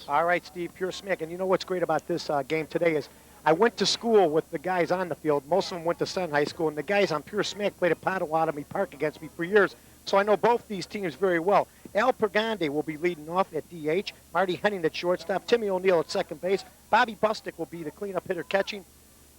All right, Steve, pure smack. And you know what's great about this game today is I went to school with the guys on the field. Most of them went to Sun High School, and the guys on pure smack played at Potawatomi Park against me for years. So I know both these teams very well. Al Pergande will be leading off at DH. Marty Henning at shortstop. Timmy O'Neill at second base. Bobby Bustick will be the cleanup hitter catching.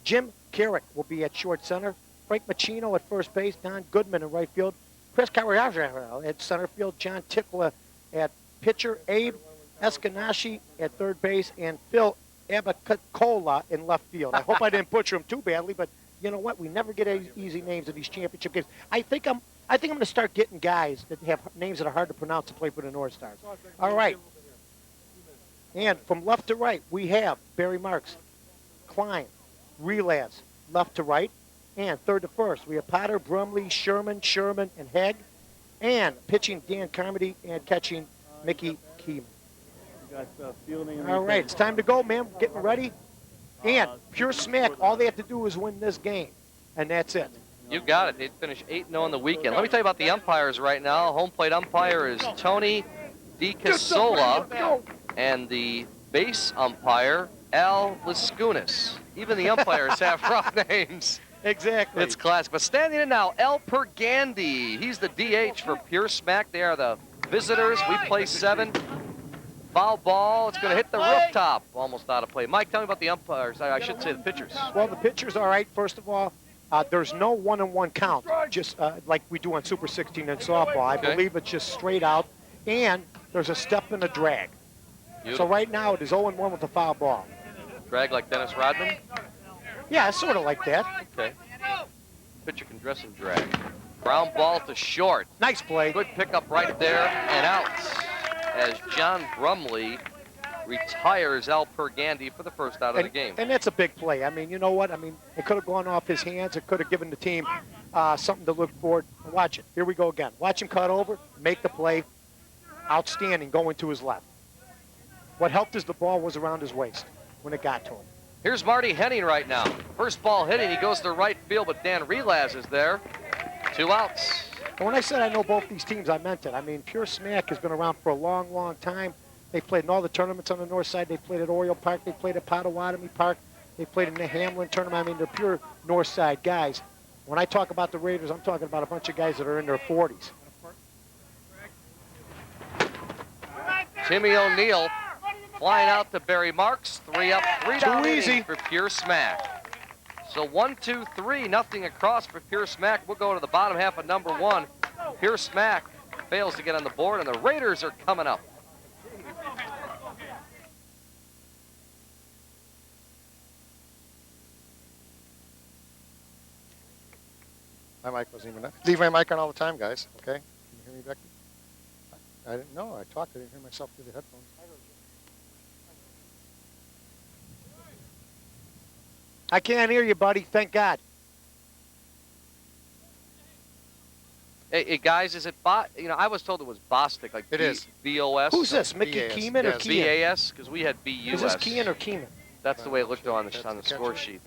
Jim Carrick will be at short center. Frank Machino at first base. Don Goodman in right field. Chris Carriaga at center field. John Tickla at pitcher. Abe Eskenashi at third base. And Phil Abacola in left field. I hope I didn't butcher him too badly, but you know what? We never get easy names in these championship games. I think I'm going to start getting guys that have names that are hard to pronounce to play for the North Stars. All right. And from left to right, we have Barry Marks, Klein, Relaz, left to right. And third to first, we have Potter, Brumley, Sherman, and Haig. And pitching Dan Carmody and catching Mickey Keeman. All right, it's time to go, man. Getting ready. And pure smack, all they have to do is win this game. And that's it. You got it. They finished 8-0 on the weekend. Let me tell you about the umpires right now. Home plate umpire is Tony DiCasola, and the base umpire, Al Laskunas. Even the umpires have rough names. Exactly. It's classic. But standing in now, El Pergande. He's the DH for pure smack. They are the visitors. We play 7. Foul ball. It's going to hit the rooftop. Almost out of play. Mike, tell me about the umpires. I should say the pitchers. Well, the pitchers, all right. First of all, there's no one-on-one count, just like we do on Super 16 and softball. I believe it's just straight out. And there's a step and a drag. Beautiful. So right now it is 0-1 with the foul ball. Drag like Dennis Rodman? Yeah, sort of like that. Okay. Pitcher can dress and drag. Ground ball to short. Nice play. Good pickup right there and out as John Brumley retires Al Pergande for the first out of the game. And that's a big play. I mean, you know what? I mean, it could have gone off his hands. It could have given the team something to look forward. Watch it. Here we go again. Watch him cut over, make the play. Outstanding, going to his left. What helped is the ball was around his waist when it got to him. Here's Marty Henning right now. First ball hitting, he goes to right field, but Dan Relaz is there. 2 outs. And when I said I know both these teams, I meant it. I mean, Pure Smack has been around for a long, long time. They played in all the tournaments on the north side. They played at Oriole Park. They played at Potawatomi Park. They played in the Hamlin tournament. I mean, they're pure north side guys. When I talk about the Raiders, I'm talking about a bunch of guys that are in their 40s. Timmy O'Neill flying out to Barry Marks. 3 up, 3 down. Too easy for Pure Smack. So 1, 2, 3, nothing across for Pure Smack. We'll go to the bottom half of number 1. Pure Smack fails to get on the board, and the Raiders are coming up. My mic wasn't even on. Leave my mic on all the time, guys. Okay? Can you hear me, Becky? I didn't know. I talked. I didn't hear myself through the headphones. I can't hear you, buddy. Thank God. Hey, guys, is it I was told it was Bostic, like it is B-O-S. Who's this? Mickey Keeman or Keeman? B-A-S, because we had B-U-S. Is this Keehan or Keeman? That's the way it looked on the score sheet.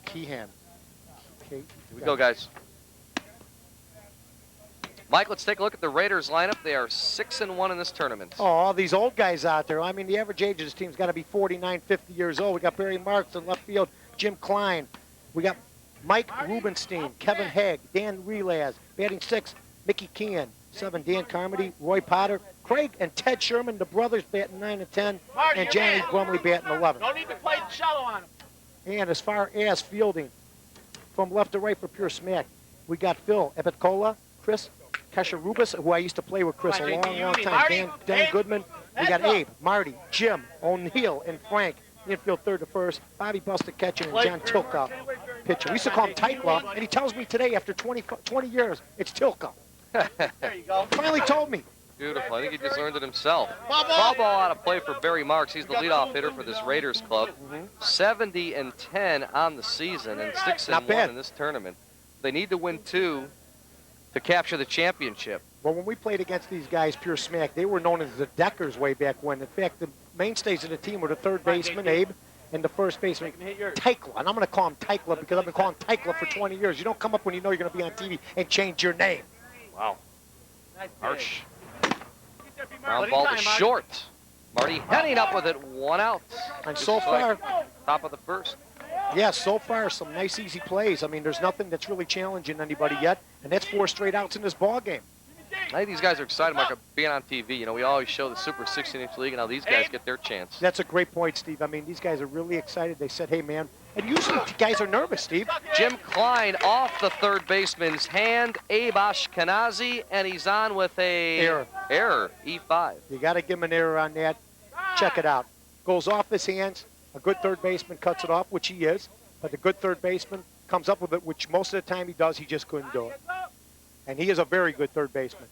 Keehan. Here we go, guys. Mike, let's take a look at the Raiders lineup. They are 6-1 in this tournament. Oh, all these old guys out there. I mean, the average age of this team's got to be 49, 50 years old. We got Barry Marks in left field, Jim Klein. We got Mike Rubenstein, Kevin Haig, Dan Relaz, batting 6, Mickey Keehan, 7, Dan Carmody, Roy Potter, Craig and Ted Sherman, the brothers, batting 9 and 10, and Johnny Brumley batting 11. Don't even play shallow on him. And as far as fielding, from left to right for Pure Smack, we got Phil Epicola, Chris Kasharubas, who I used to play with Chris a long, long time, Dan Goodman. We got Abe, Marty, Jim, O'Neill, and Frank. Infield third to first, Bobby Bustick catching, and John Tilka pitching. We used to call him Tykla, and he tells me today, after 20 years, it's Tilka. There you go. Finally told me. Beautiful. I think he just learned it himself. Foul ball out of play for Barry Marks. He's the leadoff hitter for this Raiders club. 70-10 on the season and 6-1 in this tournament. They need to win 2 to capture the championship. Well, when we played against these guys, Pure Smack, they were known as the Deckers way back when. In fact, the mainstays of the team were the third baseman, Abe, and the first baseman, Tykla. And I'm going to call him Tykla because I've been calling Tykla for 20 years. You don't come up when you know you're going to be on TV and change your name. Wow. Harsh. Ground ball to short. Marty Henning up with it, 1 out. And so Just like far, top of the first. yeah, so far some nice easy plays. I mean, there's nothing that's really challenging anybody yet, and that's 4 straight outs in this ball game. I think these guys are excited about being on TV. You know, we always show the Super 16-inch league and how these guys get their chance. That's a great point, Steve. I mean, these guys are really excited. They said, hey, man, and usually guys are nervous, Steve. Jim Klein off the third baseman's hand, Abe Ashkenazi, and he's on with a error, E5. You got to give him an error on that. Check it out. Goes off his hands. A good third baseman cuts it off, which he is, but the good third baseman comes up with it, which most of the time he does. He just couldn't do it. And he is a very good third baseman.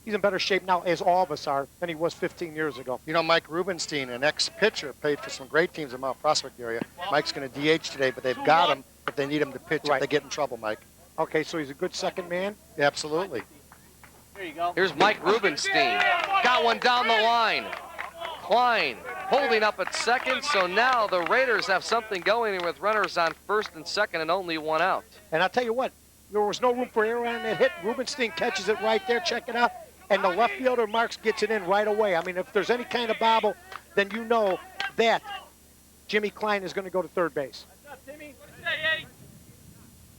He's in better shape now, as all of us are, than he was 15 years ago. You know, Mike Rubenstein, an ex-pitcher, played for some great teams in Mount Prospect area. Mike's going to DH today, but they've got him if they need him to pitch. Right. If they get in trouble, Mike. Okay, so he's a good second man. Yeah, absolutely. There you go. Here's Mike Rubenstein. Got one down the line. Klein holding up at second, so now the Raiders have something going with runners on first and second and only 1 out. And I'll tell you what, there was no room for error on that hit. Rubenstein catches it right there. Check it out. And the left fielder, Marks, gets it in right away. I mean, if there's any kind of bobble, then you know that Jimmy Klein is going to go to third base.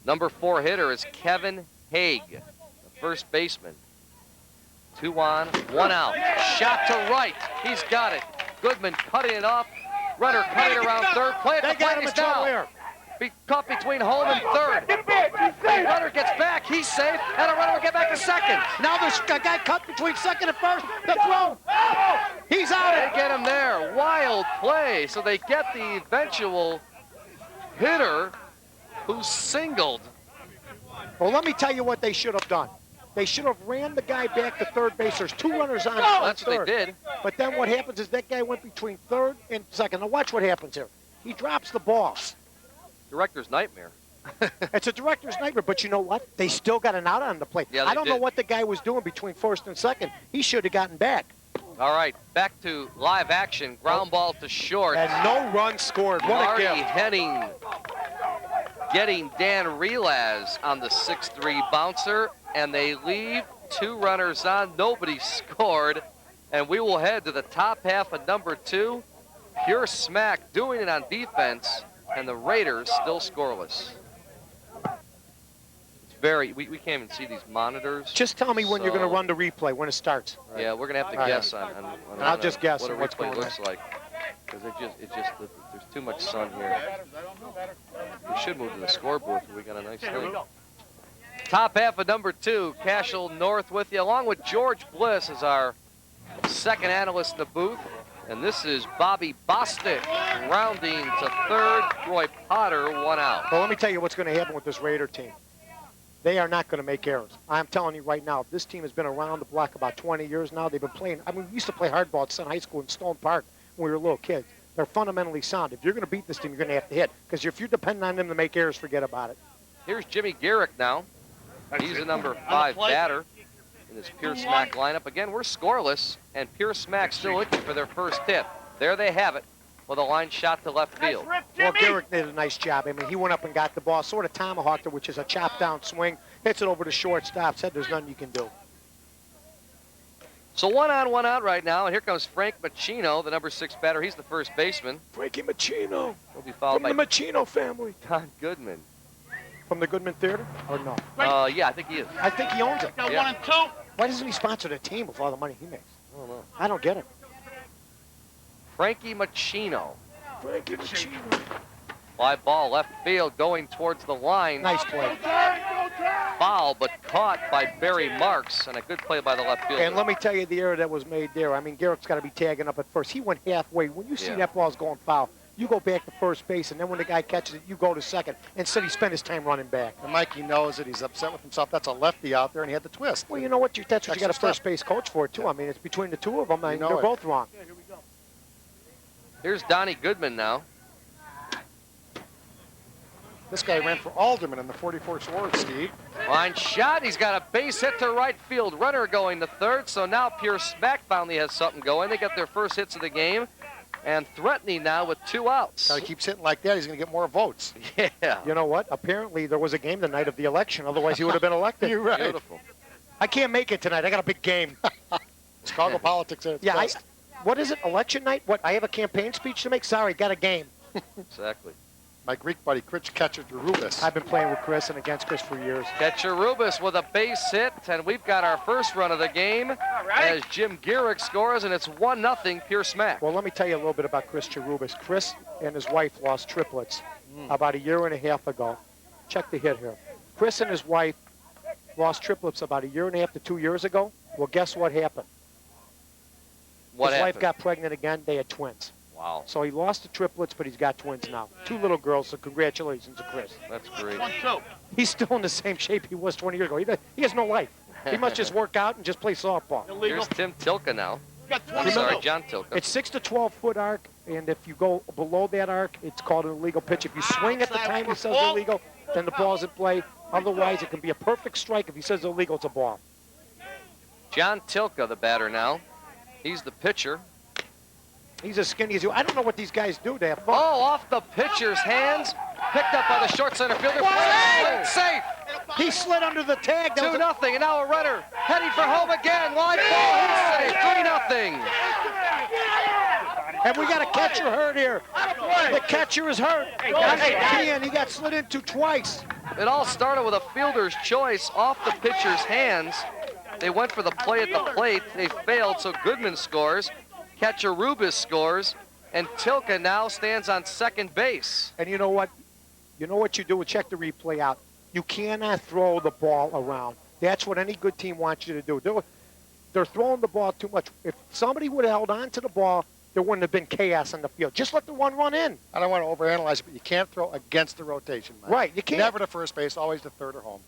Number 4 hitter is Kevin Haig, the first baseman. 2 on, 1 out. Shot to right. He's got it. Goodman cutting it off. Runner cutting around third. Play at They the got plate. him in He's trouble down. here. Caught between home and third. The runner gets back. He's safe. And a runner will get back to second. Now there's a guy cut between second and first. The throw. He's out They it. get him there. Wild play. So they get the eventual hitter who singled. Well, let me tell you what they should have done. They should have ran the guy back to third base. There's 2 runners on That's what third. they did. But then what happens is that guy went between third and second. Now watch what happens here. He drops the ball. Director's nightmare. It's a director's nightmare, but you know what? They still got an out on the plate. Yeah, they I don't know did. what the guy was doing between first and second. He should have gotten back. All right, back to live action. Ground ball to short. And no run scored. What Marty a gift. Henning getting Dan Relaz on the 6-3 bouncer, and they leave 2 runners on. Nobody scored, and we will head to the top half of number 2. Pure smack doing it on defense, and the Raiders still scoreless. It's very, we can't even see these monitors. Just tell me when you're going to run the replay, when it starts. Yeah, we're gonna have to All right. guess on I'll just guess what a what's replay going on. looks like, because there's too much sun here. We should move to the score booth. We got a nice thing. Top half of number 2, Cashel North with you, along with George Bliss as our second analyst in the booth. And this is Bobby Bostic rounding to third. Roy Potter 1 out. Well, let me tell you what's going to happen with this Raider team. They are not going to make errors. I'm telling you right now, this team has been around the block about 20 years now. They've been playing. I mean, we used to play hardball at Sun High School in Stone Park when we were little kids. They're fundamentally sound. If you're going to beat this team, you're going to have to hit. Because if you're depending on them to make errors, forget about it. Here's Jimmy Garrick now. He's the number 5 batter in this Pure Smack lineup. Again, we're scoreless, and Pure Smack still looking for their first hit. There they have it with a line shot to left field. Well, Garrick did a nice job. I mean, he went up and got the ball, sort of tomahawked it, which is a chop-down swing. Hits it over the shortstop. Said there's nothing you can do. So 1 on, 1 out right now, and here comes Frank Machino, the number 6 batter. He's the first baseman. Frankie Machino. He'll be followed From by the Machino family. Don Goodman. From the Goodman Theater? Or no? Yeah, I think he is. I think he owns it. Got Yeah. 1 and 2. Why doesn't he sponsor the team with all the money he makes? I don't know. I don't get it. Frankie Machino. Frankie Machino. Fly ball left field going towards the line. Nice play. Foul, but caught by Barry Marks, and a good play by the left fielder. And let me tell you the error that was made there. I mean, Garrett's got to be tagging up at first. He went halfway. When you see Yeah. that ball's going foul, you go back to first base, and then when the guy catches it, you go to second. Instead, he spent his time running back. And Mikey knows that he's upset with himself. That's a lefty out there, and he had the twist. Well, you know what? That's what you got a Extra first step. base coach for, too. I mean, it's between the two of them. I mean, know they're it. both wrong. Here's Donnie Goodman now. This guy ran for alderman in the 44th Ward, Steve. Line shot. He's got a base hit to right field. Runner going to third. So now Pure Smack finally has something going. They got their first hits of the game. And threatening now with 2 outs. Now he keeps hitting like that, he's going to get more votes. Yeah. You know what? Apparently, there was a game the night of the election. Otherwise, he would have been elected. You're right. Beautiful. I can't make it tonight. I got a big game. Chicago politics at its Yeah, best. what is it? Election night? What? I have a campaign speech to make? Sorry, got a game. Exactly. My Greek buddy, Chris Katcherubis. I've been playing with Chris and against Chris for years. Katcherubis with a base hit, and we've got our first run of the game as Jim Gehrig scores, and it's 1-0 Pure Smack. Well, let me tell you a little bit about Chris Cherubis. Chris and his wife lost triplets about a year and a half ago. Check the hit here. Chris and his wife lost triplets about a year and a half to 2 years ago. Well, guess what happened? What his wife happened? got pregnant again. They had twins. Wow, So he lost the triplets, but he's got twins now. 2 little girls, so congratulations to Chris. that's great. 1-2. He's still in the same shape he was 20 years ago. He has no life. He must just work out and just play softball. Illegal. Here's Tim Tilka now. You got I'm 20 sorry, minutes. John Tilka. It's 6 to 12 foot arc, and if you go below that arc, it's called an illegal pitch. If you swing at the time he says illegal, then the ball's in play. Otherwise, it can be a perfect strike. If he says illegal, it's a ball. John Tilka, the batter now. He's the pitcher. He's as skinny as you. I don't know what these guys do. They have fun. Oh, off the pitcher's hands. Picked up by the short center fielder. Wow. Safe. He slid under the tag. That 2-0, was a- and now a runner heading for home again. Line ball, he's safe. 3-0. and we got a catcher hurt here. The catcher is hurt. And he got slid into twice. It all started with a fielder's choice off the pitcher's hands. They went for the play at the plate. They failed, so Goodman scores. Katcherubis scores, and Tilka now stands on second base. And you know what? You know what you do? Check the replay out. You cannot throw the ball around. That's what any good team wants you to do. They're throwing the ball too much. If somebody would have held on to the ball, there wouldn't have been chaos on the field. Just let the one run in. I don't want to overanalyze it, but you can't throw against the rotation, Mike. Right, you can't. Never to first base, always to third or home.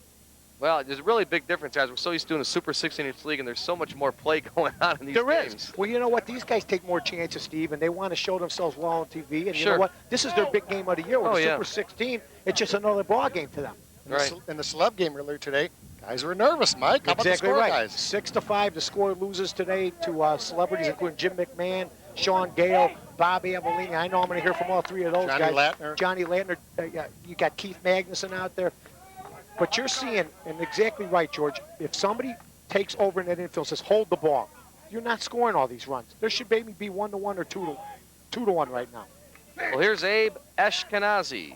Well, there's a really big difference, guys. We're so used to doing a Super 16-inch league, and there's so much more play going on in these There games. is. Well, you know what? These guys take more chances, Steve, and they want to show themselves well on TV. And you Sure. know what? This is their big game of the year. With Oh, the yeah. Super 16, it's just another ball game to them. Right. In the celeb game earlier today, guys were nervous, Mike. How about the Exactly score, right. guys? 6-5. The score loses today to celebrities, including Jim McMahon, Sean Gale, Bobby Avellini. I know I'm going to hear from all 3 of those Johnny guys. Latner. Johnny Latner. Yeah, you got Keith Magnuson out there. But you're seeing, and exactly right, George, if somebody takes over in that infield and says, hold the ball, you're not scoring all these runs. There should maybe be 1-1 or 2-1 right now. Well, here's Abe Ashkenazi.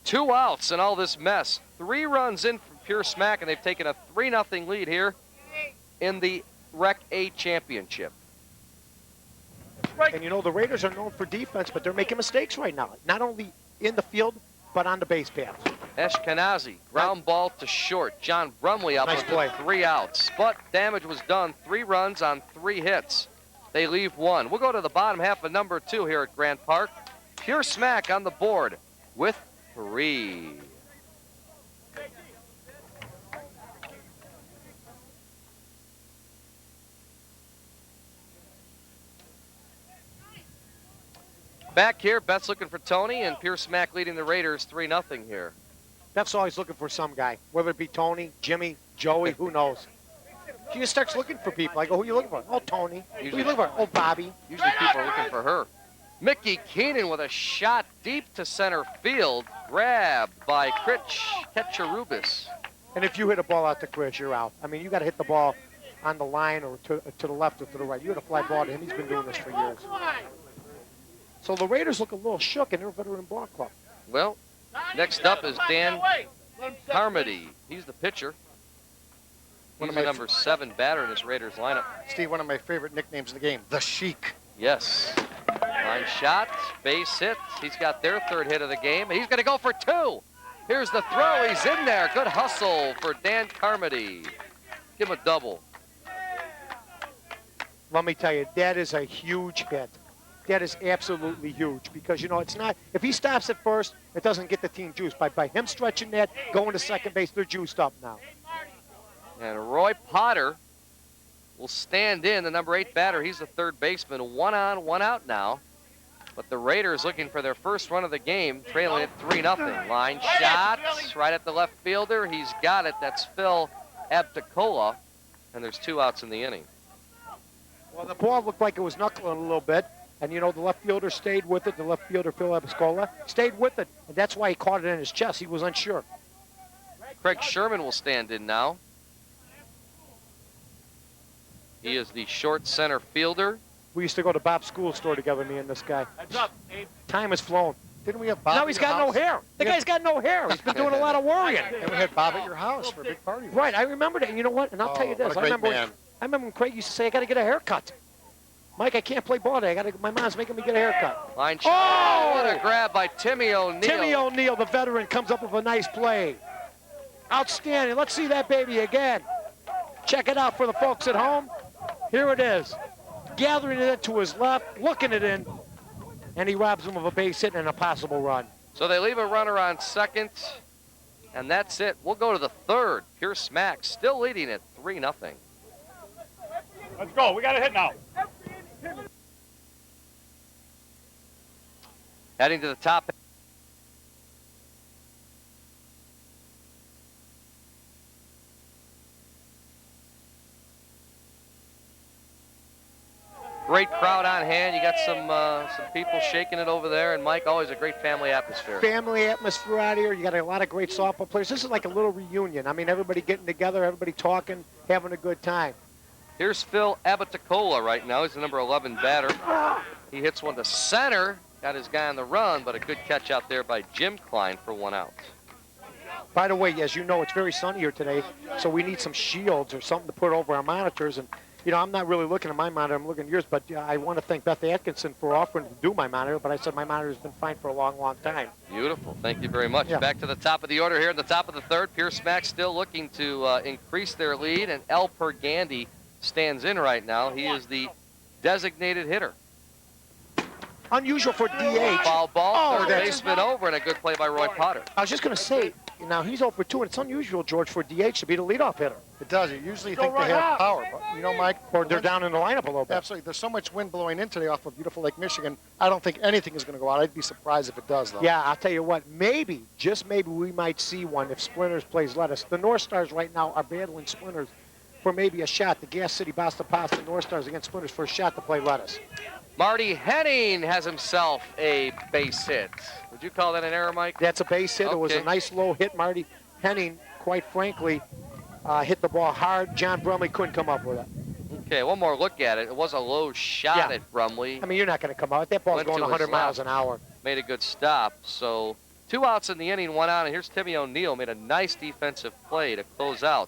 2 outs in all this mess. 3 runs in from Pure Smack, and they've taken a 3-0 lead here in the Rec A championship. And you know, the Raiders are known for defense, but they're making mistakes right now. Not only in the field, but on the base paths. Ashkenazi, ground ball to short. John Brumley up Nice with play. 3 outs. But damage was done. 3 runs on 3 hits. They leave 1. We'll go to the bottom half of number 2 here at Grant Park. Pure Smack on the board with 3. Back here, Beth's looking for Tony, and Pure Smack leading the Raiders 3-0 here. Beth's always looking for some guy, whether it be Tony, Jimmy, Joey, who knows. She just starts looking for people. I go, who are you looking for? Oh, Tony. Who are you looking for? Oh, Bobby. Usually people are looking for her. Mickey Keenan with a shot deep to center field. Grabbed by Critch Ketcherubis. And if you hit a ball out to Chris, you're out. I mean, you got to hit the ball on the line or to the left or to the right. You hit a fly ball to him. He's been doing this for years. So the Raiders look a little shook, and they're a veteran ball club. Well, next up is Dan Carmody. He's the pitcher. One He's of the my number 7 batter in this Raiders lineup. Steve, one of my favorite nicknames in the game, the Sheik. Yes. Line shot, base hit. He's got their 3rd hit of the game. He's going to go for 2. Here's the throw. He's in there. Good hustle for Dan Carmody. Give him a double. Let me tell you, that is a huge hit. That is absolutely huge because, you know, it's not, if he stops at first, it doesn't get the team juiced. By him stretching that, going to second base, they're juiced up now. And Roy Potter will stand in, the number 8 batter. He's the 3rd baseman. 1 on, 1 out now. But the Raiders looking for their first run of the game, trailing it 3-0. Line shot right at the left fielder. He's got it. That's Phil Abtacola. And there's 2 outs in the inning. Well, the ball looked like it was knuckling a little bit. And, you know, the left fielder stayed with it. The left fielder, Phil Abiscola, stayed with it. And that's why he caught it in his chest. He was unsure. Craig Sherman will stand in now. He is the short center fielder. We used to go to Bob's school store together, me and this guy. Heads up, Abe. Time has flown. Didn't we have Bob Now at he's your got no house? hair. The guy's got no hair. He's been doing a lot of worrying. And we had Bob at your house for a big party. Right, I remember that. And you know what? And I'll tell you this. What a great man. I remember when Craig used to say, I got to get a haircut. Mike, I can't play ball today. My mom's making me get a haircut. Line shot. Oh! What a grab by Timmy O'Neill. Timmy O'Neill, the veteran, comes up with a nice play. Outstanding. Let's see that baby again. Check it out for the folks at home. Here it is. Gathering it to his left, looking it in, and he robs him of a base hit and a possible run. So they leave a runner on second, and that's it. We'll go to the third. Pierce Smack still leading at 3-0. Let's go. We got a hit now. Heading to the top. Great crowd on hand. You got some people shaking it over there, and Mike, always a great family atmosphere. Family atmosphere out here. You got a lot of great softball players. This is like a little reunion. I mean, everybody getting together, everybody talking, having a good time. Here's Phil Abaticola right now. He's the number 11 batter. He hits one to center. Got his guy on the run, but a good catch out there by Jim Klein for 1 out. By the way, as you know, it's very sunny here today, so we need some shields or something to put over our monitors. And, you know, I'm not really looking at my monitor. I'm looking at yours, but I want to thank Beth Atkinson for offering to do my monitor, but I said my monitor's been fine for a long, long time. Beautiful. Thank you very much. Yeah. Back to the top of the order here in the top of the third. Pierce Smack still looking to increase their lead, and El Pergandy stands in right now. He is the designated hitter. Unusual for DH. Foul ball, Oh, third that's- baseman over, and a good play by Roy Potter. I was just going to say, now he's 0 for 2, and it's unusual, George, for DH to be the leadoff hitter. It does. You usually Go think they right have out. power, but you know, Mike, Or they're down in the lineup a little bit. absolutely. There's so much wind blowing in today off of beautiful Lake Michigan. I don't think anything is going to go out. I'd be surprised if it does, though. Yeah, I'll tell you what, maybe, just maybe we might see one if Splinters plays lettuce. The North Stars right now are battling Splinters for maybe a shot. The Gas City Basta Pasta North Stars against Splinters for a shot to play lettuce. Marty Henning has himself a base hit. Would you call that an error, Mike? That's a base hit. It was a Okay. nice low hit. Marty Henning, quite frankly, hit the ball hard. John Brumley couldn't come up with it. Okay, one more look at it. It was a low shot Yeah. at Brumley. I mean, you're not going to come out. That ball's Went going to his 100 miles left. an hour. Made a good stop. So 2 outs in the inning, 1 out, and here's Timmy O'Neill. Made a nice defensive play to close out.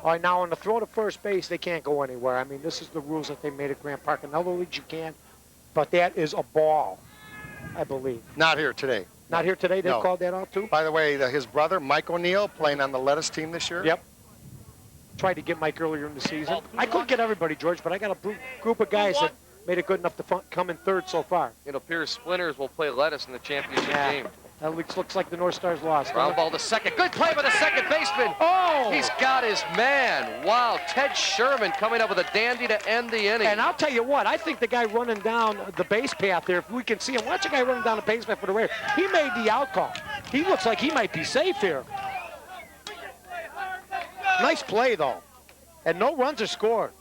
All right, now on the throw to first base, they can't go anywhere. I mean, this is the rules that they made at Grant Park. In other leagues, you can, but that is a ball, I believe. Not here today. Not here today. They No. called that out too. By the way, his brother, Mike O'Neill, playing on the lettuce team this year. Yep. Tried to get Mike earlier in the season. I couldn't get everybody, George, but I got a group of guys that made it good enough to come in third so far. It appears Splinters will play lettuce in the championship Yeah. game. That looks like the North Stars lost. Ground ball to second. Good play by the second baseman. Oh! He's got his man. Wow, Ted Sherman coming up with a dandy to end the inning. And I'll tell you what, I think the guy running down the base path there, if we can see him, watch the guy running down the base path for the Raiders. He made the out call. He looks like he might be safe here. Nice play, though. And no runs are scored.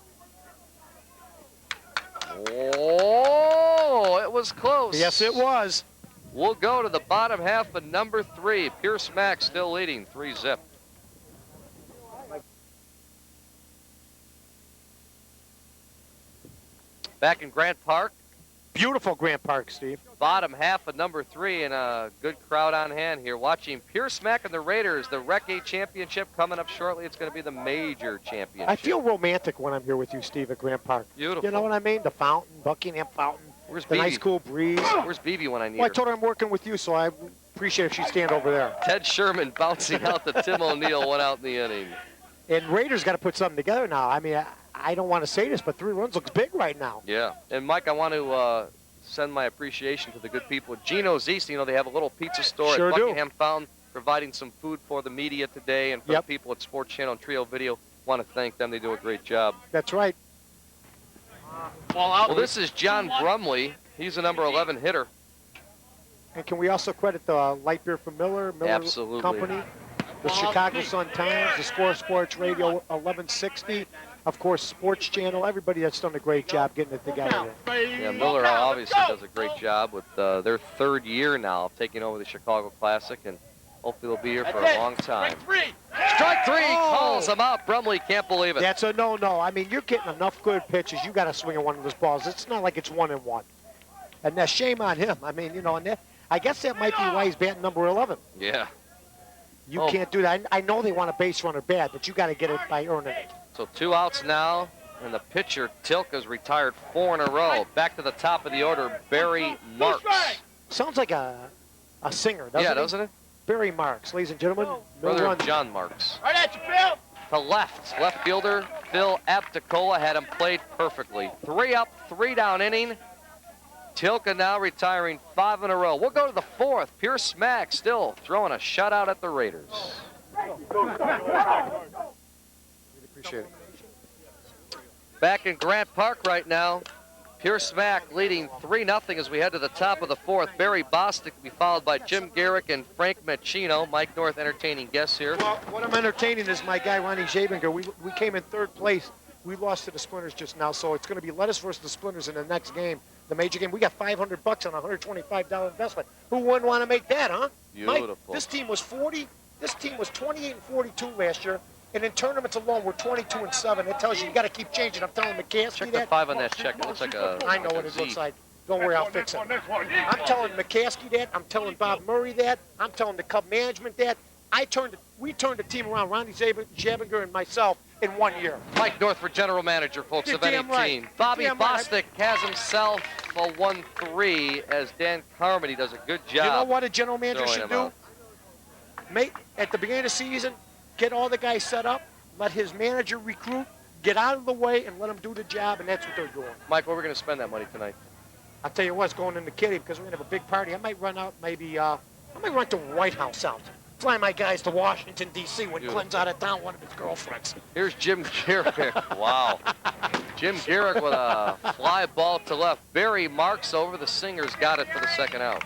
Oh, it was close. Yes, it was. We'll go to the bottom half of number 3. Pierce Mack still leading 3-0. Back in Grant Park, Beautiful Grant Park, Steve. bottom half of number 3, and a good crowd on hand here watching Pierce Mack and the Raiders, the Rec A championship coming up shortly. It's going to be the major championship. I feel romantic when I'm here with you, Steve, at Grant Park. Beautiful. You know what I mean? The fountain, Buckingham Fountain, Where's the BB? nice cool breeze. Where's BB when I need Well, I her? told her I'm working with you, so I appreciate if she stand over there. Ted Sherman bouncing out to Tim O'Neill, 1 out in the inning. And Raiders got to put something together now. I mean, I don't want to say this, but 3 runs looks big right now. Yeah, and Mike, I want to send my appreciation to the good people at Gino's East. You know, they have a little pizza store Sure at do. Buckingham Fountain, providing some food for the media today, and for Yep. the people at Sports Channel and Trio Video. Want to thank them. They do a great job. That's right. Ball out. Well, this is John Brumley. He's the number 11 hitter. And can we also credit the light beer from Miller Absolutely. Company, the Chicago Sun-Times, the Score Sports Radio 1160, of course, Sports Channel, everybody that's done a great job getting it together. Yeah, Miller obviously does a great job with their 3rd year now of taking over the Chicago Classic, and Hopefully they'll be here for a long time. Three. Strike 3 Oh. calls him out. Brumley can't believe it. That's a no-no. I mean, you're getting enough good pitches. You got to swing at one of those balls. It's not like it's 1-1. And that's shame on him. I mean, you know, and that, I guess that might be why he's batting number 11. Yeah. You Oh. can't do that. I know they want a base runner bad, but you got to get it by earning it. So 2 outs now, and the pitcher, Tilka's retired 4 in a row. Back to the top of the order, Barry Marks. Sounds like a singer, doesn't Yeah, it? doesn't it? Barry Marks, ladies and gentlemen. No Brother run. of John Marks. Right at you, Phil. To left. Left fielder Phil Apticola had him played perfectly. 3 up, 3 down inning. Tilka now retiring 5 in a row. We'll go to the 4th. Pierce Smack still throwing a shutout at the Raiders. Really appreciate it. Back in Grant Park right now. Pierce Smack leading 3-0 as we head to the top of the 4th. Barry Bostic will be followed by Jim Garrick and Frank Machino. Mike North entertaining guests here. Well, what I'm entertaining is my guy, Ronnie Jabinger. We came in 3rd place. We lost to the Splinters just now, so it's going to be Lettuce versus the Splinters in the next game, the major game. We got $500 on a $125 investment. Who wouldn't want to make that, huh? Beautiful. Mike, this team was 40. This team was 28-42 last year, and in tournaments alone, we're 22-7. It tells you got to keep changing. I'm telling McCaskey Check the that. 5 on that check. It looks like a I know like what a it Z. looks like. Don't worry, I'll fix it. I'm telling McCaskey that. I'm telling Bob Murray that. I'm telling the Cub management that. We turned the team around, Ronnie Jabinger and myself, in 1 year. Mike North for general manager, folks, You're of any damn right. team. Bobby You're damn right. Bostic has himself a 1-3 as Dan Carmody does a good job. You know what a general manager throwing should him do? out. At the beginning of the season, get all the guys set up, let his manager recruit, get out of the way, and let them do the job, and that's what they're doing. Mike, where are we going to spend that money tonight? I'll tell you what's going in the kitty because we're going to have a big party. I might run out maybe, I might run to White House out. Fly my guys to Washington, D.C. when Beautiful. Clinton's out of town, one of his girlfriends. Here's Jim Garrick. Wow. Jim Garrick with a fly ball to left. Barry Marks over. The Singers got it for the 2nd out.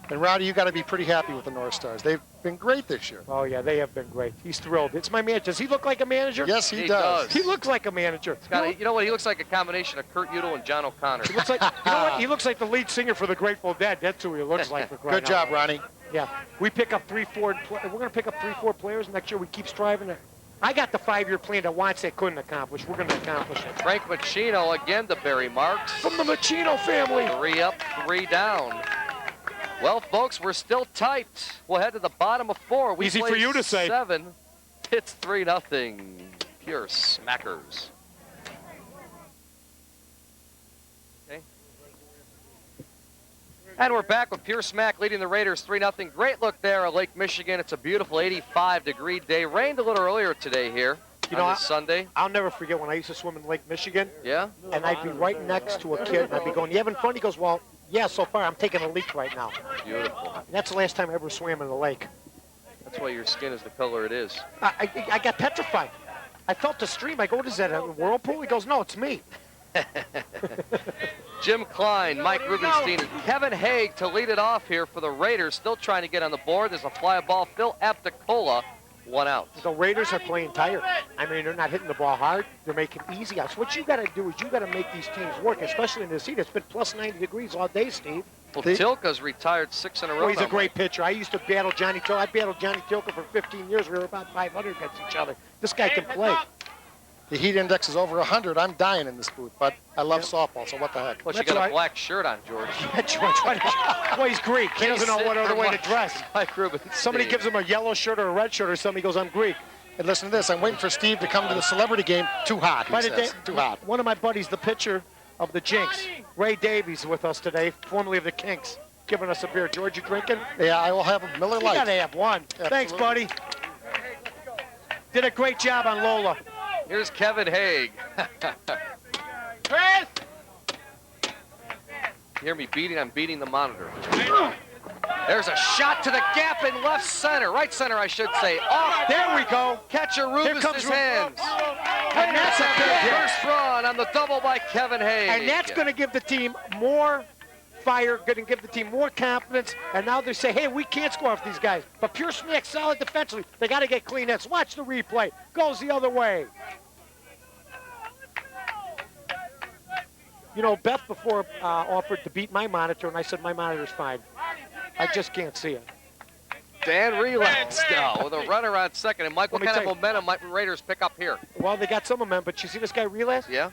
And Rowdy, you got to be pretty happy with the North Stars. They've been great this year. Oh, yeah, they have been great. He's thrilled. It's my man. Does he look like a manager? Yes, he He does. does. He looks like a manager. You know what? He looks like a combination of Kurt Udall and John O'Connor. He looks like, you know what? He looks like the lead singer for the Grateful Dead. That's who he looks like. Good job, Ronnie. Yeah, we pick up 3-4. We're going to pick up 3-4 players next year. We keep striving to. I got the 5-year plan that Watson couldn't accomplish. We're going to accomplish it. Frank Machino again to Barry Marks. From the Machino family. 3 up, 3 down. Well, folks, we're still tight. We'll head to the bottom of 4. We Easy play for you to say. 7. It's 3-0. Pure smackers. Okay. And we're back with Pure Smack leading the Raiders 3-0. Great look there at Lake Michigan. It's a beautiful 85-degree day. Rained a little earlier today here on this Sunday. I'll never forget when I used to swim in Lake Michigan, Yeah? and I'd be right next to a kid, and I'd be going, "You having fun?" He goes, "Well, yeah, so far I'm taking a leak right now." Beautiful. And that's the last time I ever swam in a lake. That's why your skin is the color it is. I got petrified. I felt the stream. I go, "What is that, a whirlpool?" He goes, "No, it's me." Jim Klein, Mike Rubenstein, and Kevin Haig to lead it off here for the Raiders. Still trying to get on the board. There's a fly ball. Phil Apticola, 1 out. The Raiders are playing tired. I mean, they're not hitting the ball hard. They're making easy outs. What you got to do is you got to make these teams work, especially in this heat. It's been plus 90 degrees all day, Steve. Well, Tilka's retired 6 in a row. Oh, he's now, a great Mike. pitcher. I used to battle Johnny Tilka. I battled Johnny Tilka for 15 years. We were about 500 against each other. This guy can play. The heat index is over 100. I'm dying in this booth, but I love softball, so what the heck. Plus, you That's got right. a black shirt on, George. That's right. Well, he's Greek. He doesn't know what other way to dress. Mike Rubenstein. Somebody gives him a yellow shirt or a red shirt or something. He goes, "I'm Greek." And listen to this. I'm waiting for Steve to come to the celebrity game. Too hot, he By the says. day, Too hot. one of my buddies, the pitcher of the Jinx, Ray Davies, with us today, formerly of the Kinks, giving us a beer. George, you drinking? Yeah, I will have a Miller You Lite. gotta have one. Thanks, buddy. Did a great job on Lola. Here's Kevin Haig. Chris! Hear me beating? I'm beating the monitor. There's a shot to the gap in left center. Right center, I should say. Off. There we go. Catcher comes Rubus' hands. And that's a big hit. First run on the double by Kevin Haig. And that's going to give the team more fire, going to give the team more confidence. And now they say, hey, we can't score off these guys. But Pure Smack, solid defensively. They got to get clean hits. Watch the replay. Goes the other way. You know, Beth before offered to beat my monitor, and I said my monitor's fine. I just can't see it. Dan relaxed now with a runner on second. And Mike, what Let me kind of tell you. momentum might the Raiders pick up here? Well, they got some momentum, but you see this guy Relas? Yeah?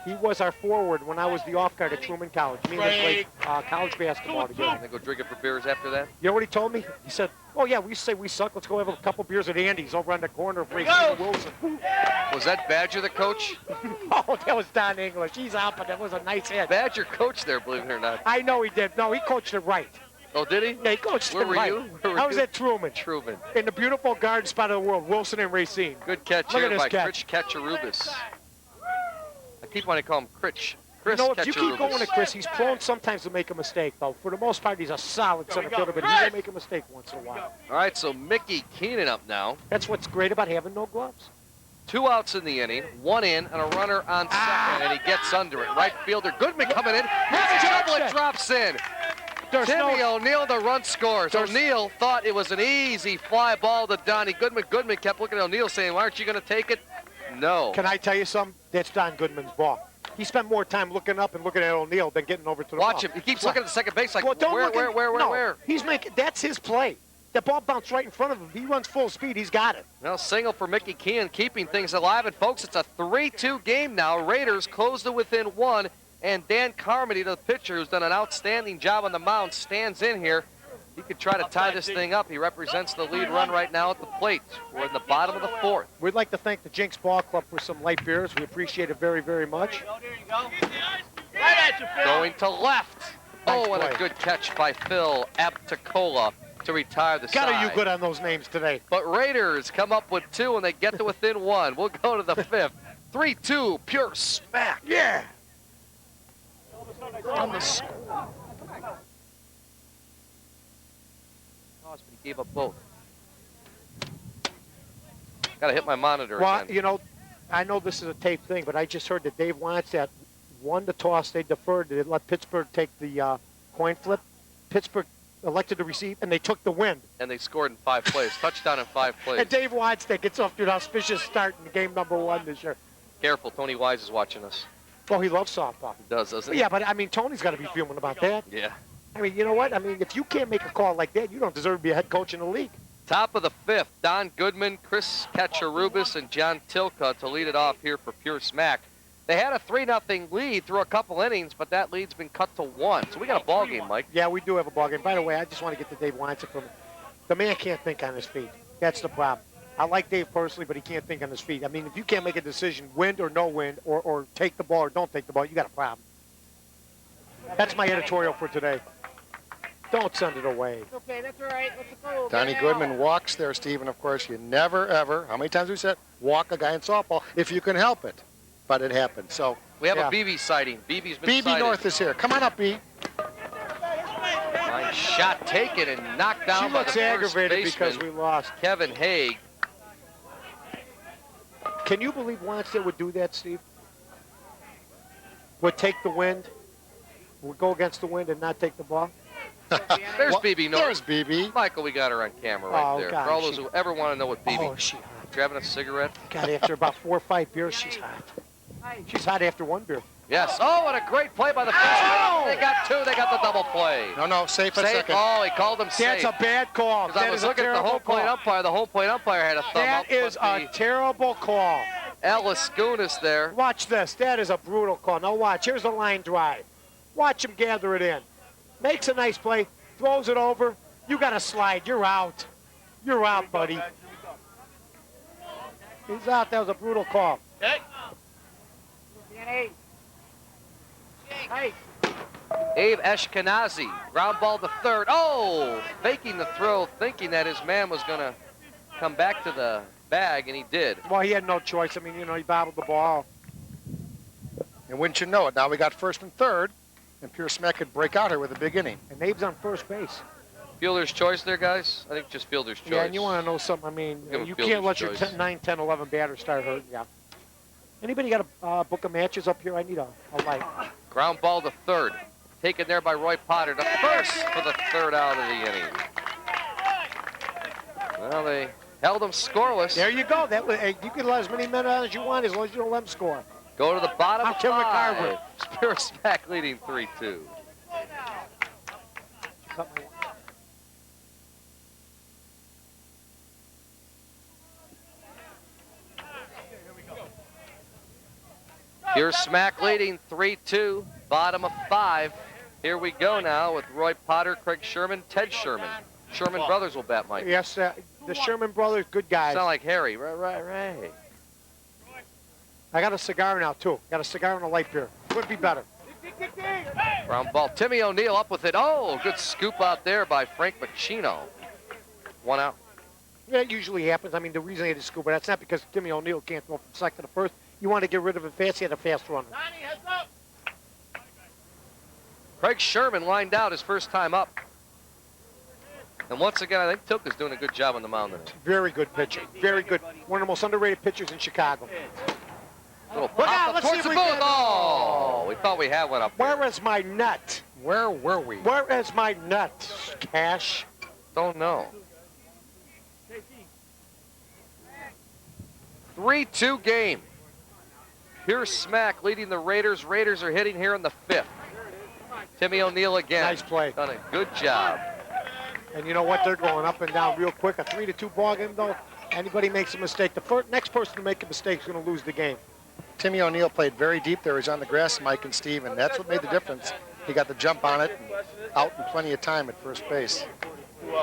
He was our forward when I was the off guard at Truman College. Me and him played college basketball together. And they go drinking for beers after that? You know what he told me? He said, "Oh yeah, we used to say we suck. Let's go have a couple beers at Andy's over on the corner of Racine and Wilson." Was that Badger the coach? Oh, that was Don English. He's out, but that was a nice hit. Badger coach there, believe it or not. I know he did. No, he coached it right. Oh, did he? Yeah, he coached Where it were right. you? Where were I was you? at Truman, Truman. in the beautiful garden spot of the world, Wilson and Racine. Good catch Look here at this by catch. Chris Katcharubis. I keep wanting to call him Critch. Chris You know, if you keep going to Katcharubis. Chris, he's prone sometimes to make a mistake, though. For the most part, he's a solid center fielder, but he will make a mistake once in a while. All right, so Mickey Keenan up now. That's what's great about having no gloves. 2 outs in the inning, 1 in, and a runner on second, and he gets under it. Right fielder Goodman coming in. Has trouble, it drops in. There's Timmy no, O'Neill, the run scores. There's- O'Neill thought it was an easy fly ball to Donnie Goodman. Goodman kept looking at O'Neill saying, "Why aren't you going to take it?" No. Can I tell you something? That's Don Goodman's ball. He spent more time looking up and looking at O'Neill than getting over to the Watch ball. him. He keeps looking at the second base like, Well, don't where, look where, at, where, no, where? He's making. That's his play. That ball bounced right in front of him. He runs full speed. He's got it. Well, single for Mickey Keenan, keeping things alive. And, folks, it's a 3-2 game now. Raiders close to within 1. And Dan Carmody, the pitcher, who's done an outstanding job on the mound, stands in here. He could try to tie this thing up. He represents the lead run right now at the plate. We're in the bottom of the 4th. We'd like to thank the Jinx Ball Club for some light beers. We appreciate it very, very much. Right at you, Phil. Going to left. Nice Oh, and a play. good catch by Phil Apticola to retire the God, side. are you good on those names today? But Raiders come up with 2 and they get to within 1. We'll go to the 5th. 3-2, pure smack. Yeah. On the score. But he gave up both. Got to hit my monitor Well, again. you know, I know this is a tape thing, but I just heard that Dave Wannstedt won the toss. They deferred. They let Pittsburgh take the coin flip. Pittsburgh elected to receive, and they took the win. And they scored in 5 plays. Touchdown in 5 plays. And Dave Wannstedt gets off to an auspicious start in game number 1 this year. Careful, Tony Wise is watching us. Well, he loves softball. He does, doesn't he? Yeah, but I mean, Tony's got to be fuming about that. Yeah. I mean, you know what? I mean, if you can't make a call like that, you don't deserve to be a head coach in the league. Top of the 5th, Don Goodman, Chris Katcharubis, and John Tilka to lead it off here for Pure Smack. They had a 3-0 lead through a couple innings, but that lead's been cut to 1. So we got a ball game, Mike. Yeah, we do have a ball game. By the way, I just want to get to Dave Wannstedt from the man can't think on his feet. That's the problem. I like Dave personally, but he can't think on his feet. I mean, if you can't make a decision, wind or no wind, or take the ball or don't take the ball, you got a problem. That's my editorial for today. Don't send it away. Okay, that's all right. Let's go. Donnie Goodman walks there, Stephen. Of course, you never, ever, how many times we said, walk a guy in softball if you can help it. But it happened. So, We have Yeah. a BB sighting. BB's been BB sighted. North is here. Come on up, B. Nice shot taken and knocked down She by looks the first aggravated because baseman, we lost. Kevin Haig. Can you believe Wannstedt would do that, Steve? Would take the wind, would go against the wind and not take the ball? There's Well, BB North. There's BB. Michael, we got her on camera right Oh, there. God, For all those she- who ever want to know what BB. Oh, she hot. You having a cigarette? God, after about 4 or 5 beers, she's hot. She's hot after 1 beer. Yes. Oh, and a great play by the first man. They got 2. They got the double play. No, safe at Safe. second. Oh, he called him safe. That's a bad call. Because I That was is a looking at the terrible home plate call. umpire. The home plate umpire had a thumb up. That is but a terrible call. Ellis Gunas there. Watch this. That is a brutal call. Now watch. Here's the line drive. Watch him gather it in. Makes a nice play. Throws it over. You got to slide. You're out. You're out, buddy. He's out. That was a brutal call. Okay. Hey. Hey. Abe Ashkenazi. Ground ball to third. Oh, faking the throw, thinking that his man was going to come back to the bag, and he did. Well, he had no choice. I mean, you know, he bobbled the ball. And wouldn't you know it, now we got first and third, and Pure Smack could break out here with a big inning. And Abe's on first base. Fielder's choice there, guys? I think just fielder's choice. Yeah, and you want to know something? I mean, Give him you fielder's can't let your choice. 10, 9, 10, 11 batters start hurting. Yeah. Anybody got a book of matches up here? I need a light. Ground ball to third. Taken there by Roy Potter to first for the third out of the inning. Well, they held him scoreless. There you go. That was, hey, you can let as many men out as you want as long as you don't let them score. Go to the bottom I'm of Kim 5. McCarver. Spirit Smack leading 3-2. Cut my- Here's Smack leading 3-2, bottom of 5. Here we go now with Roy Potter, Craig Sherman, Ted Sherman. Sherman brothers will bat, Mike. Yes, the Sherman brothers, good guys. Sound like Harry. Right. I got a cigar now, too. Got a cigar and a light beer. Could be better. Ground ball. Timmy O'Neill up with it. Oh, good scoop out there by Frank Machino. 1 out. That usually happens. I mean, the reason he had to scoop, but that's not because Timmy O'Neill can't throw from second to first. You want to get rid of it fast, he had a fast runner. Craig Sherman lined out his first time up. And once again, I think Tilka's doing a good job on the mound today. Very good pitcher. Very good. One of the most underrated pitchers in Chicago. Little Look pop out, up let's towards see the if we booth. can- Oh, we thought we had one up there. Where is my nut? Where were we? Where is my nut, Cash? Don't know. 3-2 game. Here's Smack leading the Raiders. Raiders are hitting here in the 5th. Timmy O'Neill again. Nice play. Done a good job. And you know what? They're going up and down real quick. A 3-2 ball game, though. Anybody makes a mistake, the next person to make a mistake is going to lose the game. Timmy O'Neill played very deep there. He's on the grass, Mike and Steve, and that's what made the difference. He got the jump on it and out in plenty of time at first base.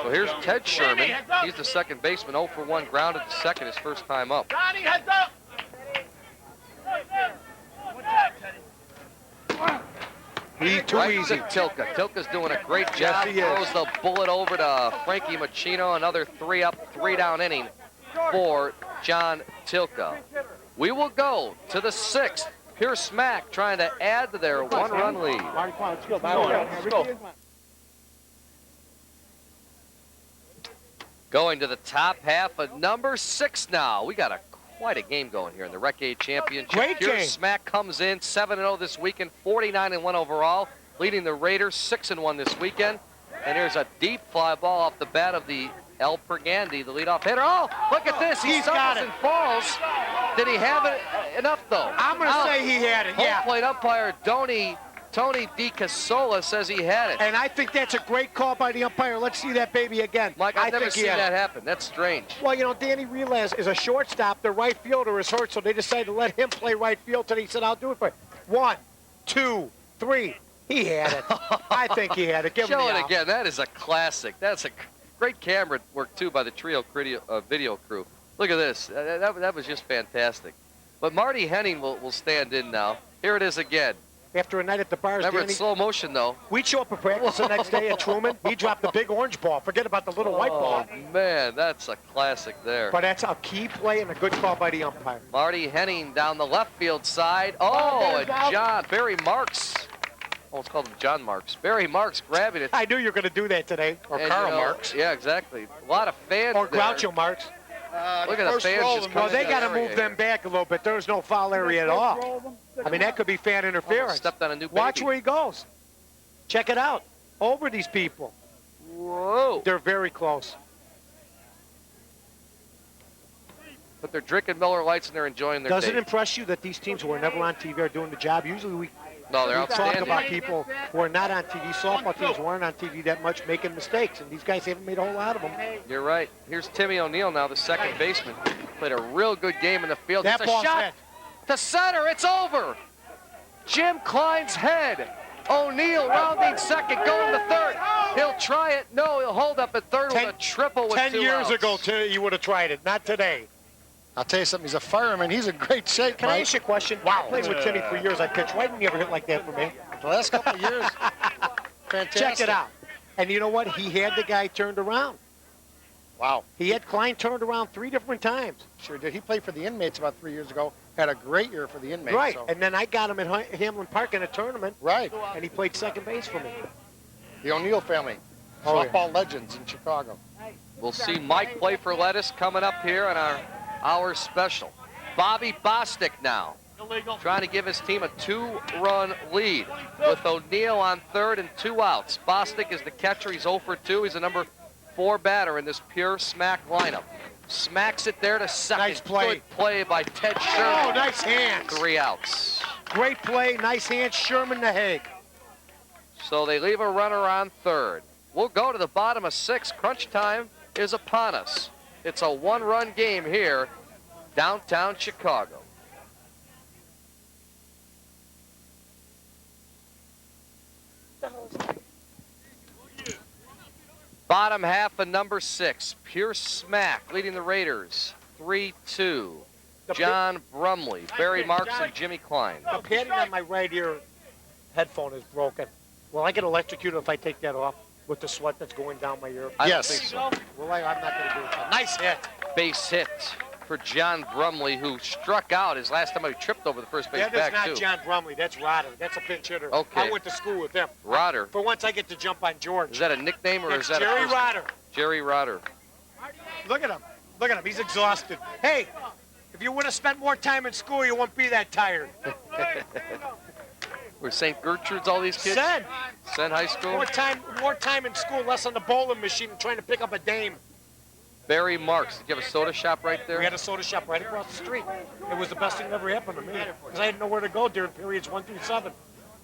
So here's Ted Sherman. He's the second baseman, 0 for 1, grounded to second his first time up. Johnny, heads up! Too Right easy. to Tilka. Tilka's doing a great Yes, job. he is. Throws the bullet over to Frankie Machino. Another 3 up, 3 down inning for John Tilka. We will go to the 6th. Here's Smack trying to add to their 1-run lead. Going to the top half of number 6 now. We got quite a game going here in the Rec A Championship. Great Here's game. Smack comes in 7-0 this weekend, 49-1 overall, leading the Raiders 6-1 this weekend. And here's a deep fly ball off the bat of the El Pergandi, the leadoff hitter. Oh, look at this. He He's got stumbles it. and falls. Did he have it enough, though? I'm going to Out. say he had it, Home yeah. plate umpire Tony DiCasola says he had it. And I think that's a great call by the umpire. Let's see that baby again. Mike, I I've never think he seen had that it. happen. That's strange. Well, you know, Danny Relaz is a shortstop. The right fielder is hurt, so they decided to let him play right field today. He said, I'll do it for you. 1, 2, 3. He had it. I think he had it. Give him Show the it out. again. That is a classic. That's a great camera work, too, by the Trio video crew. Look at this. That was just fantastic. But Marty Henning will stand in now. Here it is again. After a night at the bars, Remember, Danny, it's slow motion, though. we'd show up for practice the next day at Truman. He dropped the big orange ball. Forget about the little white ball. Oh, man, that's a classic there. But that's a key play and a good call by the umpire. Marty Henning down the left field side. Oh, and Barry Marks. Almost called him John Marks. Barry Marks grabbing it. I knew you were going to do that today. Or And, Karl you know, Marx. Yeah, exactly. A lot of fans Or there. Groucho Marks. Look at the fans just Well, coming they in got to that area move them back a little bit. There's no foul area at all. I mean, that could be fan interference. Stepped on a new Watch baby. where he goes. Check it out. Over these people. Whoa. They're very close. But they're drinking Miller Lights and they're enjoying their Does day. it impress you that these teams who are never on TV are doing the job? Usually we No, they're talk outstanding. about people who are not on TV. Softball teams who aren't on TV that much making mistakes, and these guys haven't made a whole lot of them. You're right. Here's Timmy O'Neill now, the second baseman. Played a real good game in the field. That It's a ball's shot hit. to center. It's over. Jim Klein's head. O'Neill rounding second, going to third. He'll try it. No, he'll hold up at third with a triple with 10 2 years outs. ago, you would have tried it. Not today. I'll tell you something. He's a fireman. He's in great shape, Can I Mike. ask you a question? Wow. I played with Timmy for years. I pitched. Why didn't you ever hit like that for me? The last couple of years, fantastic. Check it out. And you know what? He had the guy turned around. Wow. He had Klein turned around 3 different times. Sure did. He played for the Inmates about 3 years ago. Had a great year for the Inmates. Right. So. And then I got him at Hamlin Park in a tournament, Right. and he played second base for me. The O'Neill family. Oh, yeah. Softball legends in Chicago. We'll see Mike play for Lettuce coming up here on our hour special. Bobby Bostic now, trying to give his team a 2-run lead with O'Neill on third and 2 outs. Bostic is the catcher. He's 0 for 2. He's the number 4 batter in this pure Smack lineup. Smacks it there to second. Nice play. Good play by Ted Sherman. Oh, nice hands. 3 outs. Great play. Nice hands. Sherman the Hague. So they leave a runner on third. We'll go to the bottom of 6. Crunch time is upon us. It's a 1-run game here, downtown Chicago. Bottom half of number 6, Pure Smack leading the Raiders 3-2. John Brumley, Barry Marks, and Jimmy Klein. The padding on my right ear headphone is broken. Will I get electrocuted if I take that off with the sweat that's going down my ear? I don't Yes. think so. Well, I'm not going to do it. Nice hit. Base hit for John Brumley, who struck out his last time he tripped over the first base That is back, not too. John Brumley. That's Rodder. That's a pinch hitter. Okay. I went to school with him. Rodder. For once, I get to jump on George. Is that a nickname or It's is that Jerry a person? Rodder. Jerry Rodder. Look at him. Look at him. He's exhausted. Hey, if you would have spent more time in school, you wouldn't be that tired. We're St. Gertrude's, all these kids? Sen, Sen High School. more time in school, less on the bowling machine and trying to pick up a dame. Barry Marks. Did you have a soda shop right there? We had a soda shop right across the street. It was the best thing that ever happened to me because I had nowhere to go during periods 1 through 7.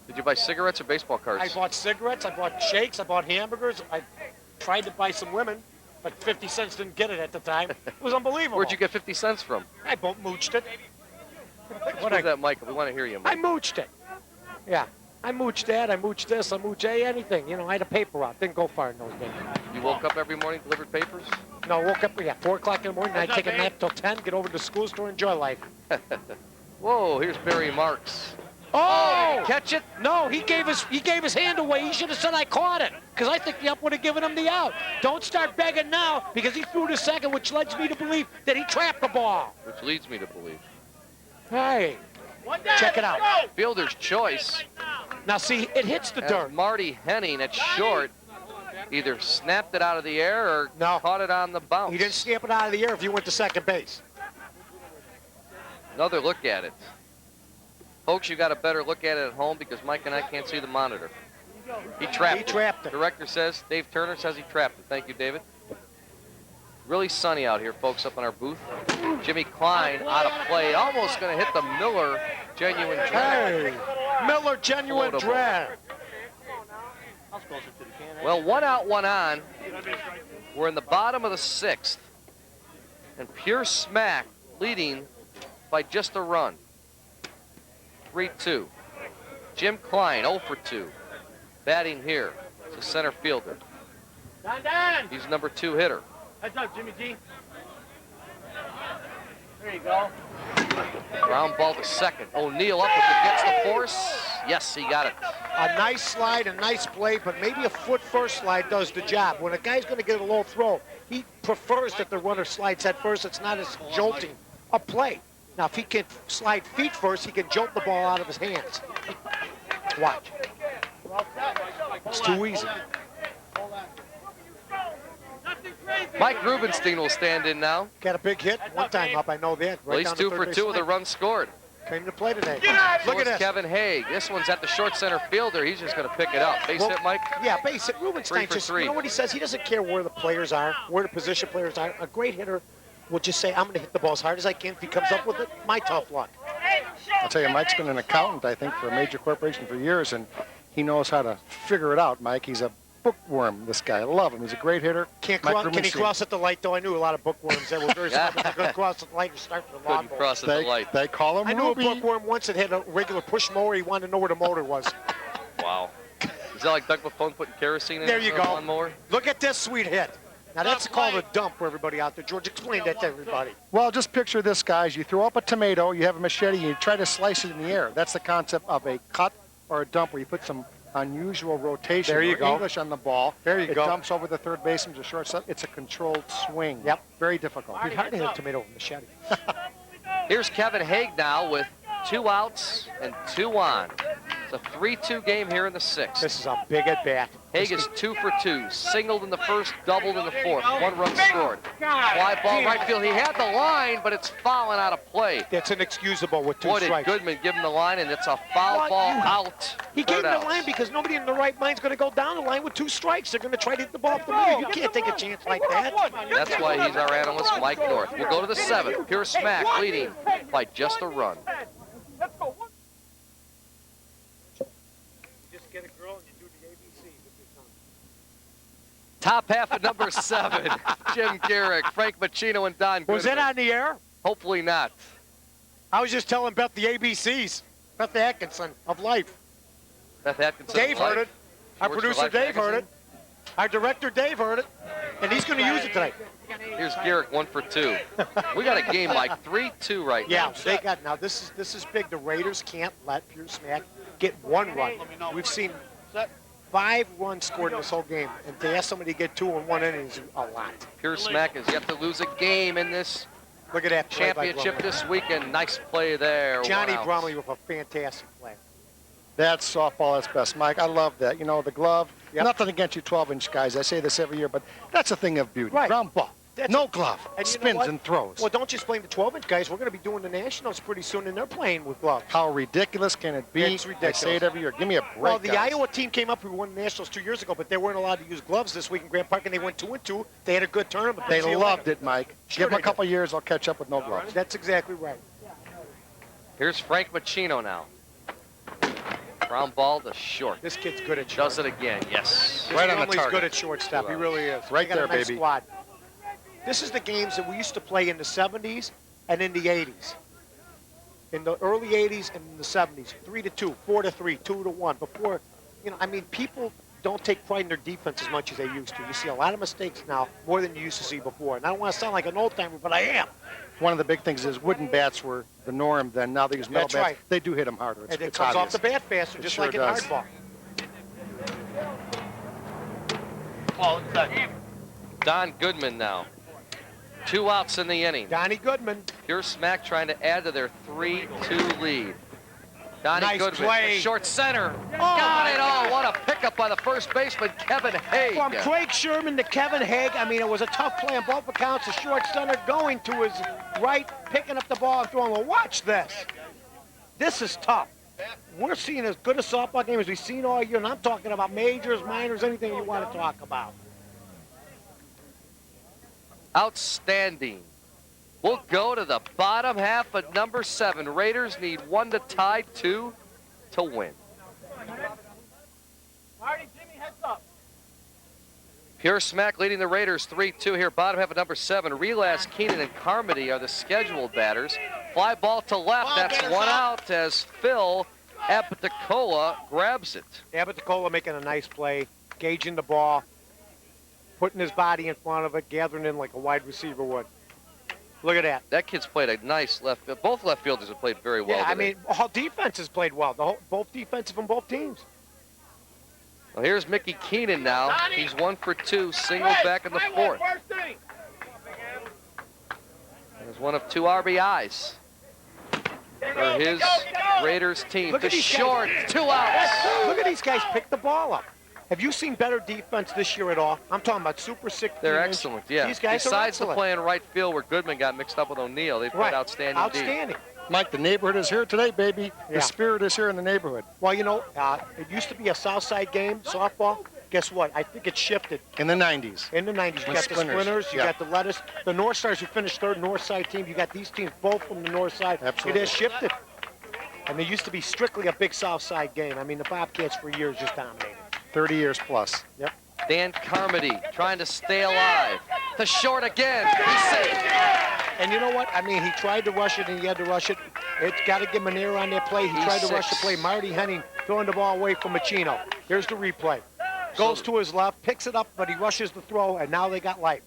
Did you buy cigarettes or baseball cards? I bought cigarettes, I bought shakes, I bought hamburgers. I tried to buy some women, but 50 cents didn't get it at the time. It was unbelievable. Where'd you get 50 cents from? I mooched it. What is that, Mike? We want to hear you, I Mike. mooched it. Yeah. I mooched that, I mooched this, I mooched anything. You know, I had a paper route. Didn't go far in those days. You woke up every morning, delivered papers? No, woke up, 4 o'clock in the morning, I'd take a nap till 10, get over to the school store, enjoy life. Whoa, here's Barry Marks. Oh! Catch it? No, he gave his hand away. He should have said I caught it, because I think the ump would have given him the out. Don't start begging now, because he threw the second, which leads me to believe that he trapped the ball. Which leads me to believe. Hey, check it out. Fielder's choice. Now see, it hits the As dirt. Marty Henning at short either snapped it out of the air or No. caught it on the bounce. He didn't snap it out of the air if you went to second base. Another look at it. Folks, you got a better look at it at home because Mike and I can't see the monitor. He trapped it. He trapped it. Director says, Dave Turner says he trapped it. Thank you, David. Really sunny out here, folks, up in our booth. Jimmy Klein out of play. Almost going to hit the Miller genuine drag. Hey, Miller genuine Floatable. drag. Well, 1 out, 1 on. We're in the bottom of the 6th. And Pure Smack leading by just a run. 3-2. Jim Klein, 0 for 2. Batting here. It's a center fielder. Don! He's number 2 hitter. Heads up, Jimmy G. There you go. Ground ball to second. O'Neill up if it gets the force. Yes, he got it. A nice slide, a nice play, but maybe a foot first slide does the job. When a guy's going to get a low throw, he prefers that the runner slides head first. It's not as jolting a play. Now, if he can slide feet first, he can jolt the ball out of his hands. Watch. It's too easy. Mike Rubenstein will stand in now. Got a big hit one time up, I know that. Well, he's down 2 the for third 2 base with a line. run scored. Came to play today. So Look at it's this. Kevin Haig. This one's at the short center fielder. He's just going to pick it up. Base Well, hit, Mike? Yeah, base hit. 3 Rubenstein for just, 3. you know what he says? He doesn't care where the players are, where the position players are. A great hitter will just say, I'm going to hit the ball as hard as I can. If he comes up with it, my tough luck. I'll tell you, Mike's been an accountant, I think, for a major corporation for years, and he knows how to figure it out, Mike. He's a bookworm, this guy. I love him. He's a great hitter. Can Mike he Rubenstein. cross at the light, though? I knew a lot of bookworms that were very smart, but they couldn't cross at the light and start for the lawn Couldn't cross at the light. They call him I knew Ruby. a bookworm once that had a regular push mower. He wanted to know where the motor was. Wow. Is that like Doug Buffone putting kerosene in There his you go. lawnmower? Look at this sweet hit. Now, that's called a dump for everybody out there. George, explain that to everybody. Well, just picture this, guys. You throw up a tomato, you have a machete, you try to slice it in the air. That's the concept of a cut or a dump where you put some unusual rotation. There you or go. English on the ball. There you it go. dumps over the third baseman to shortstop. It's a controlled swing. Yep. Very difficult. It's hard to hit a tomato with a machete. Here's Kevin Haig now with 2 outs and 2 on. It's a 3-2 game here in the 6th. This is a big at bat. Haig is 2 for 2. Singled in the first, doubled in the 4th. 1 run scored. Fly ball right field. He had the line, but it's fouling out of play. That's inexcusable with 2 Boy, did strikes. Goodman give him the line, and it's a foul What? ball You- out. He gave Third him the out. line because nobody in the right mind's going to go down the line with 2 strikes. They're going to try to hit the ball up the middle. You can't take a chance like that. That's why he's our analyst, Mike North. We'll go to the 7th. Pure Smack leading by just a run. Just get a girl and you do the ABCs. Top half of number 7. Jim Garrick, Frank Machino, and Don Was that Goodman. on the air? Hopefully not. I was just telling Beth the ABCs. Beth Atkinson of life. Beth Atkinson. Dave heard it. Our Works for producer Life Dave heard it. Magazine. Our director Dave heard it, and he's going to use it tonight. Here's Garrick, 1 for 2. We got a game like 3-2 right Yeah, now. they got now. This is big. The Raiders can't let Pure Smack get one run. We've seen 5 runs scored in this whole game, and to ask somebody to get 2 in 1 inning is a lot. Pure Smack has yet to lose a game in this Look at that play by championship Brumley. this weekend. Nice play there. Johnny 1 out. Brumley with a fantastic play. That's softball at its best, Mike. I love that. You know, the glove. Yep. Nothing against you 12-inch guys. I say this every year, but that's a thing of beauty. Right. Ground ball. That's No glove. And you know Spins what? and throws. Well, don't just blame the 12-inch guys. We're going to be doing the Nationals pretty soon, and they're playing with gloves. How ridiculous can it be? It's I ridiculous. say it every year. Give me a break, Well, the guys. Iowa team came up who won the Nationals 2 years ago, but they weren't allowed to use gloves this week in Grand Park, and they went 2-2. They had a good tournament. They See you loved later. it, Mike. Sure Give them they a couple years, they'll catch up with no gloves. That's exactly right. Here's Frank Machino now. Ground ball to short. This kid's good at short. Does it again, yes. This Right on the Brumley's target. good at shortstop. He really is. Right They got a there, nice baby. Squad. This is the games that we used to play in the 70s and in the 80s. In the early 80s and in the 70s, 3-2, 4-3, 2-1. Before, you know, I mean, people don't take pride in their defense as much as they used to. You see a lot of mistakes now, more than you used to see before. And I don't want to sound like an old timer, but I am. One of the big things is wooden bats were the norm then. Now they use metal That's bats. right. They do hit them harder. It's, And it it's comes obvious. off the bat faster, It just sure like in does. hardball. Oh, inside. Don Goodman now. 2 outs in the inning. Donnie Goodman. Pure Smack trying to add to their 3-2 lead. Donnie Nice Goodman, play. short center. Got it! Oh, what a pickup by the first baseman, Kevin Haig. From Craig Sherman to Kevin Haig, I mean, it was a tough play on both accounts. The short center going to his right, picking up the ball and throwing. Well, watch this. This is tough. We're seeing as good a softball game as we've seen all year, and I'm talking about majors, minors, anything you want to talk about. Outstanding. We'll go to the bottom half of number 7. Raiders need 1 to tie, 2 to win. Marty, Jimmy, heads up. Pure Smack leading the Raiders 3-2 here. Bottom half of number 7. Relas, Keenan, and Carmody are the scheduled batters. Fly ball to left. That's 1 out as Phil Apiticola grabs it. Abiticola making a nice play, gauging the ball, putting his body in front of it, gathering in like a wide receiver would. Look at that. That kid's played a nice left field. Both left fielders have played very well Yeah, I today. mean, all defenses played well. Both defensive from both teams. Well, here's Mickey Keenan now. He's 1 for 2, single back in the 4th. First inning. There's 1 of 2 RBIs for his Raiders team. Look To at these short, guys. 2 outs. Look at these guys pick the ball up. Have you seen better defense this year at all? I'm talking about Super 16. They're excellent, yeah. These guys are Besides the excellent. play in right field where Goodman got mixed up with O'Neal, they've played Right. outstanding D. Outstanding. Mike, the neighborhood is here today, baby. Yeah. The spirit is here in the neighborhood. Well, you know, it used to be a South Side game, softball. Guess what? I think it shifted In the 90s. in the 90s. You With got the Splinters. Splinters, you Yeah. got the Lettuce. The North Stars who finished third North Side team. You got these teams both from the North Side. Absolutely. It has shifted. And there used to be strictly a big South Side game. I mean, the Bobcats for years just dominated. 30 years plus. Yep. Dan Carmody trying to stay alive. To short again. He's safe. And you know what? I mean, he tried to rush it, and he had to rush it. It's got to get Manero on that play. He tried to rush the play. Marty Henning throwing the ball away from Machino. Here's the replay. Goes to his left, picks it up, but he rushes the throw, and now they got life.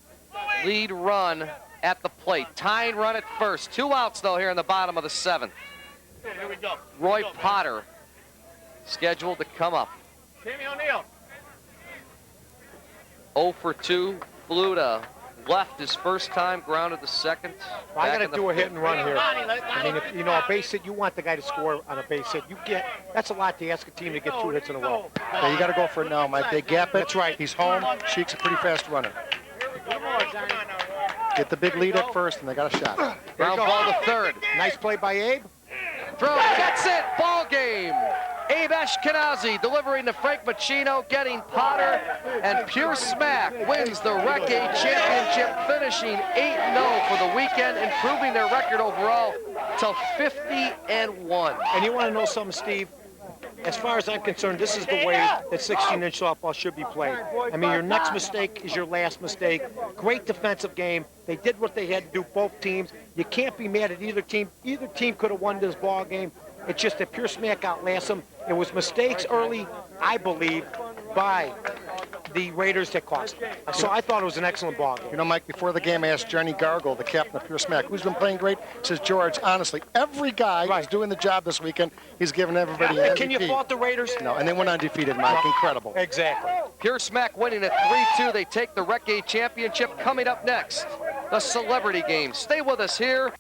Lead run at the plate. Tying run at first. 2 outs, though, here in the bottom of the 7th. Here we go. Roy Potter scheduled to come up. Timmy O'Neal. 0 for 2. Flew to left his first time, grounded the second. I Back got in to the do a hit fifth. and run here. Lonnie, I mean, if you know a base hit, you want the guy to score on a base hit. That's a lot to ask a team to get 2 hits in a row. Yeah, you got to go for it now, Mike. They gap it. That's right. He's home. Sheik's a pretty fast runner. Get the big lead at first, and they got a shot. Ground ball to third. Nice play by Abe. Throw, gets it, ball game. Abe Ashkenazi delivering to Frank Machino, getting Potter, and Pure Smack wins the Recade Championship, finishing 8-0 for the weekend, improving their record overall to 50-1. And you want to know something, Steve? As far as I'm concerned, this is the way that 16-inch softball should be played. I mean, your next mistake is your last mistake. Great defensive game. They did what they had to do, both teams. You can't be mad at either team. Either team could have won this ball game. It's just that Pure Smack outlasts them. It was mistakes early, I believe, by the Raiders that cost them. So I thought it was an excellent ball game. You know, Mike, before the game, I asked Johnny Gargle, the captain of Pure Smack, who's been playing great. Says, George, honestly, every guy Right. who's doing the job this weekend, he's giving everybody an MVP. Can you fault the Raiders? No, and they went undefeated, Mike. Incredible. Exactly. Pure Smack winning at 3-2. They take the Rec A championship. Coming up next, the Celebrity Game. Stay with us here